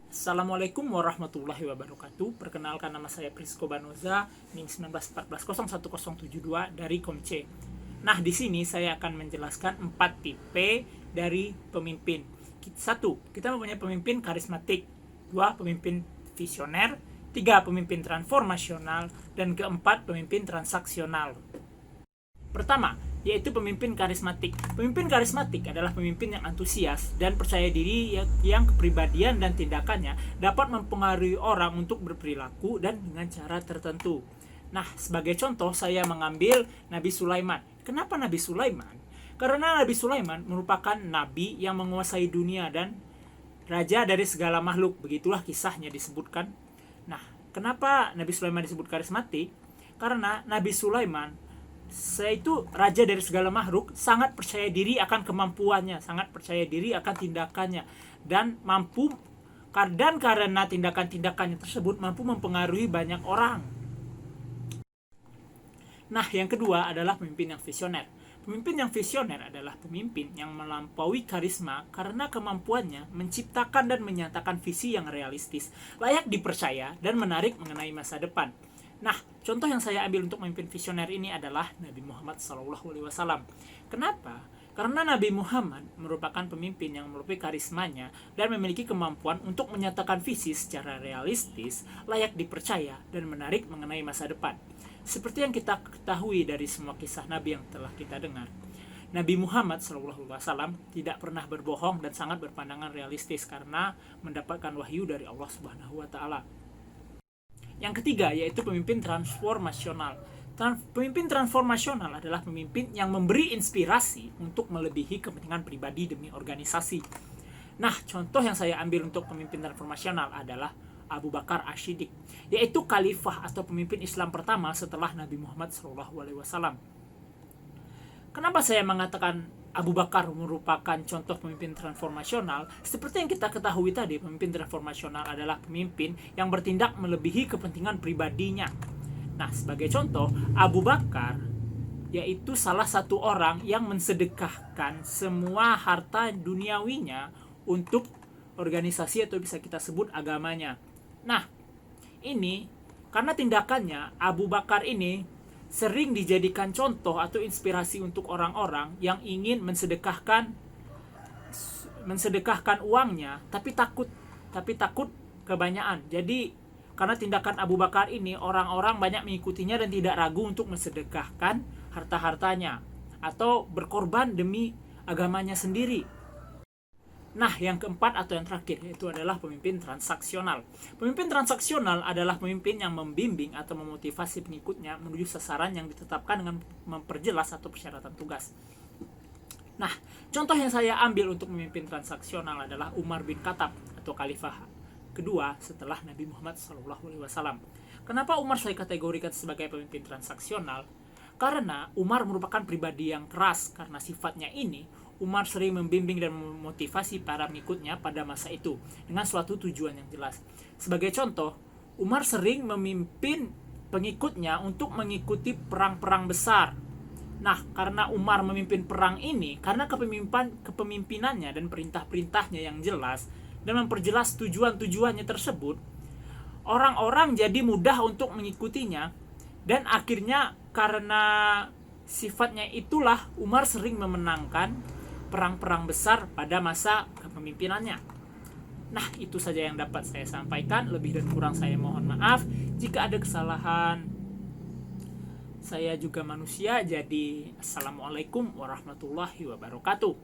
Assalamualaikum warahmatullahi wabarakatuh. Perkenalkan, nama saya Prisko Banoza, NIM 19140172 dari Komce. Nah, di sini saya akan menjelaskan 4 tipe dari pemimpin. 1. Kita mempunyai pemimpin karismatik. 2. Pemimpin visioner. 3. Pemimpin transformasional. Dan keempat, pemimpin transaksional. Pertama, yaitu pemimpin karismatik. Pemimpin karismatik adalah pemimpin yang antusias dan percaya diri yang kepribadian dan tindakannya dapat mempengaruhi orang untuk berperilaku dan dengan cara tertentu. Nah, sebagai contoh saya mengambil Nabi Sulaiman. Kenapa Nabi Sulaiman? Karena Nabi Sulaiman merupakan nabi yang menguasai dunia dan raja dari segala makhluk. Begitulah kisahnya disebutkan. Nah, kenapa Nabi Sulaiman disebut karismatik? Karena Nabi Sulaiman, saya itu raja dari segala makhluk, sangat percaya diri akan kemampuannya, sangat percaya diri akan tindakannya, dan karena tindakan-tindakannya tersebut mampu mempengaruhi banyak orang. Nah, yang kedua adalah pemimpin yang visioner. Pemimpin yang visioner adalah pemimpin yang melampaui karisma karena kemampuannya menciptakan dan menyatakan visi yang realistis, layak dipercaya, dan menarik mengenai masa depan. Nah, contoh yang saya ambil untuk pemimpin visioner ini adalah Nabi Muhammad SAW. Kenapa? Karena Nabi Muhammad merupakan pemimpin yang memiliki karismanya dan memiliki kemampuan untuk menyatakan visi secara realistis, layak dipercaya, dan menarik mengenai masa depan. Seperti yang kita ketahui dari semua kisah Nabi yang telah kita dengar, Nabi Muhammad SAW tidak pernah berbohong dan sangat berpandangan realistis karena mendapatkan wahyu dari Allah Subhanahu wa Ta'ala. Yang ketiga, yaitu pemimpin transformasional. Pemimpin transformasional adalah pemimpin yang memberi inspirasi untuk melebihi kepentingan pribadi demi organisasi. Nah, contoh yang saya ambil untuk pemimpin transformasional adalah Abu Bakar As-Siddiq, yaitu khalifah atau pemimpin Islam pertama setelah Nabi Muhammad SAW. Kenapa saya mengatakan Abu Bakar merupakan contoh pemimpin transformasional? Seperti yang kita ketahui tadi, pemimpin transformasional adalah pemimpin yang bertindak melebihi kepentingan pribadinya. Nah, sebagai contoh, Abu Bakar yaitu salah satu orang yang mensedekahkan semua harta duniawinya untuk organisasi atau bisa kita sebut agamanya. Nah, ini karena tindakannya, Abu Bakar ini sering dijadikan contoh atau inspirasi untuk orang-orang yang ingin mensedekahkan uangnya tapi takut kebanyakan. Jadi karena tindakan Abu Bakar ini, orang-orang banyak mengikutinya dan tidak ragu untuk mensedekahkan harta-hartanya atau berkorban demi agamanya sendiri. Nah, yang keempat atau yang terakhir yaitu adalah pemimpin transaksional. Pemimpin transaksional adalah pemimpin yang membimbing atau memotivasi pengikutnya menuju sasaran yang ditetapkan dengan memperjelas atau persyaratan tugas. Nah, contoh yang saya ambil untuk pemimpin transaksional adalah Umar bin Khattab atau khalifah kedua setelah Nabi Muhammad SAW. Kenapa Umar saya kategorikan sebagai pemimpin transaksional? Karena Umar merupakan pribadi yang keras. Karena sifatnya ini, Umar sering membimbing dan memotivasi para pengikutnya pada masa itu dengan suatu tujuan yang jelas. Sebagai contoh, Umar sering memimpin pengikutnya untuk mengikuti perang-perang besar. Nah, karena Umar memimpin perang ini, karena kepemimpinannya dan perintah-perintahnya yang jelas dan memperjelas tujuan-tujuannya tersebut, orang-orang jadi mudah untuk mengikutinya. Dan akhirnya karena sifatnya itulah Umar sering memenangkan perang-perang besar pada masa kepemimpinannya. Nah, itu saja yang dapat saya sampaikan. Lebih dan kurang saya mohon maaf. Jika ada kesalahan, saya juga manusia. Jadi, Assalamualaikum warahmatullahi wabarakatuh.